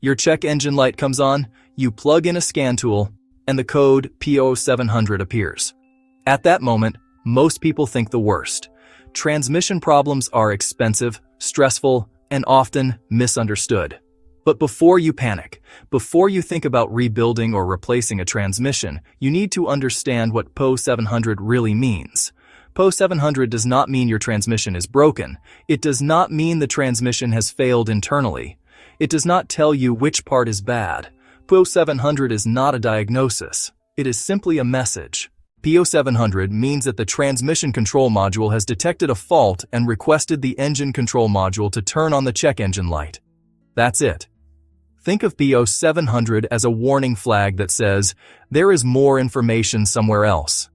Your check engine light comes on, you plug in a scan tool, and the code P0700 appears. At that moment, most people think the worst. Transmission problems are expensive, stressful, and often misunderstood. But before you panic, before you think about rebuilding or replacing a transmission, you need to understand what P0700 really means. P0700 does not mean your transmission is broken. It does not mean the transmission has failed internally. It does not tell you which part is bad. P0700 is not a diagnosis. It is simply a message. P0700 means that the transmission control module has detected a fault and requested the engine control module to turn on the check engine light. That's it. Think of P0700 as a warning flag that says, there is more information somewhere else.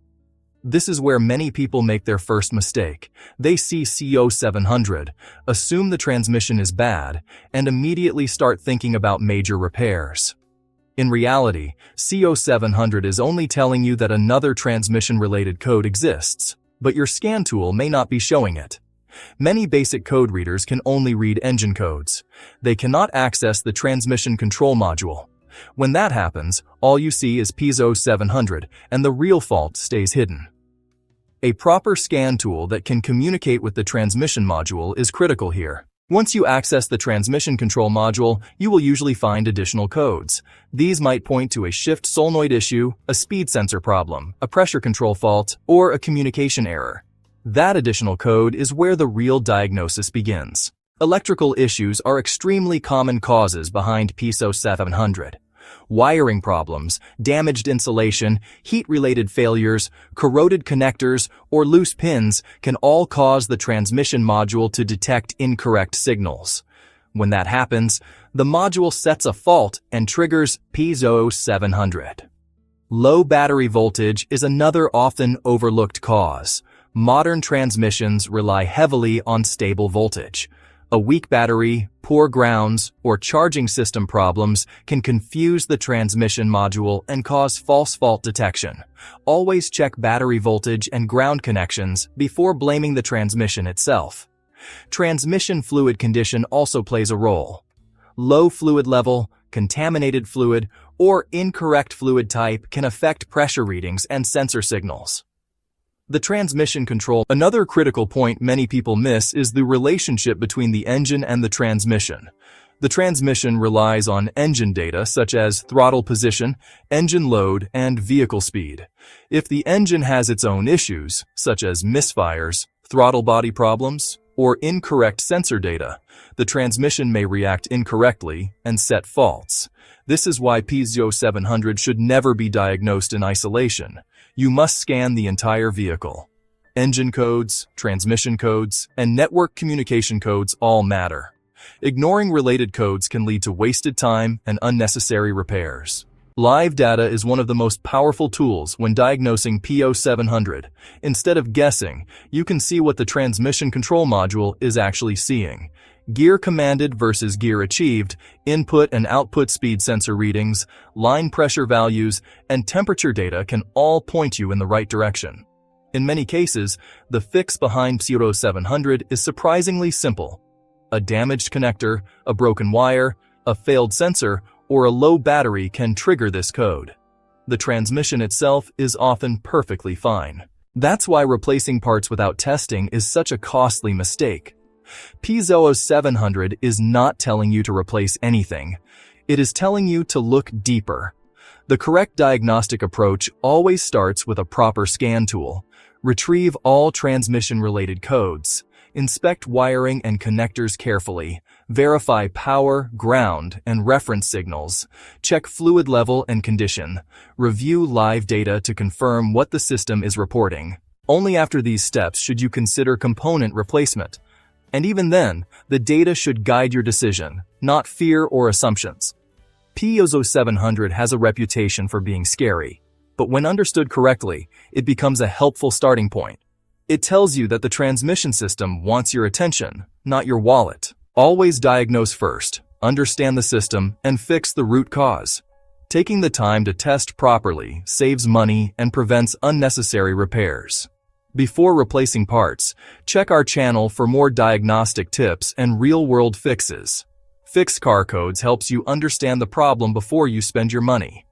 This is where many people make their first mistake. They see P0700, assume the transmission is bad, and immediately start thinking about major repairs. In reality, P0700 is only telling you that another transmission-related code exists, but your scan tool may not be showing it. Many basic code readers can only read engine codes. They cannot access the transmission control module. When that happens, all you see is P0700, and the real fault stays hidden. A proper scan tool that can communicate with the transmission module is critical here. Once you access the transmission control module, you will usually find additional codes. These might point to a shift solenoid issue, a speed sensor problem, a pressure control fault, or a communication error. That additional code is where the real diagnosis begins. Electrical issues are extremely common causes behind P0700. Wiring problems, damaged insulation, heat-related failures, corroded connectors, or loose pins can all cause the transmission module to detect incorrect signals. When that happens, the module sets a fault and triggers P0700. Low battery voltage is another often overlooked cause. Modern transmissions rely heavily on stable voltage. A weak battery, poor grounds, or charging system problems can confuse the transmission module and cause false fault detection. Always check battery voltage and ground connections before blaming the transmission itself. Transmission fluid condition also plays a role. Low fluid level, contaminated fluid, or incorrect fluid type can affect pressure readings and sensor signals. The transmission control. Another critical point many people miss is the relationship between the engine and the transmission. The transmission relies on engine data such as throttle position, engine load, and vehicle speed. If the engine has its own issues, such as misfires, throttle body problems, or incorrect sensor data, the transmission may react incorrectly and set faults. This is why P0700 should never be diagnosed in isolation. You must scan the entire vehicle. Engine codes, transmission codes, and network communication codes all matter. Ignoring related codes can lead to wasted time and unnecessary repairs. Live data is one of the most powerful tools when diagnosing P0700. Instead of guessing, you can see what the transmission control module is actually seeing. Gear commanded versus gear achieved, input and output speed sensor readings, line pressure values, and temperature data can all point you in the right direction. In many cases, the fix behind P0700 is surprisingly simple. A damaged connector, a broken wire, a failed sensor, or a low battery can trigger this code. The transmission itself is often perfectly fine. That's why replacing parts without testing is such a costly mistake. P0700 is not telling you to replace anything. It is telling you to look deeper. The correct diagnostic approach always starts with a proper scan tool. Retrieve all transmission-related codes. Inspect wiring and connectors carefully. Verify power, ground, and reference signals. Check fluid level and condition. Review live data to confirm what the system is reporting. Only after these steps should you consider component replacement. And even then, the data should guide your decision, not fear or assumptions. P0700 has a reputation for being scary, but when understood correctly, it becomes a helpful starting point. It tells you that the transmission system wants your attention, not your wallet. Always diagnose first, understand the system, and fix the root cause. Taking the time to test properly saves money and prevents unnecessary repairs. Before replacing parts, check our channel for more diagnostic tips and real-world fixes. FixCarCodes helps you understand the problem before you spend your money.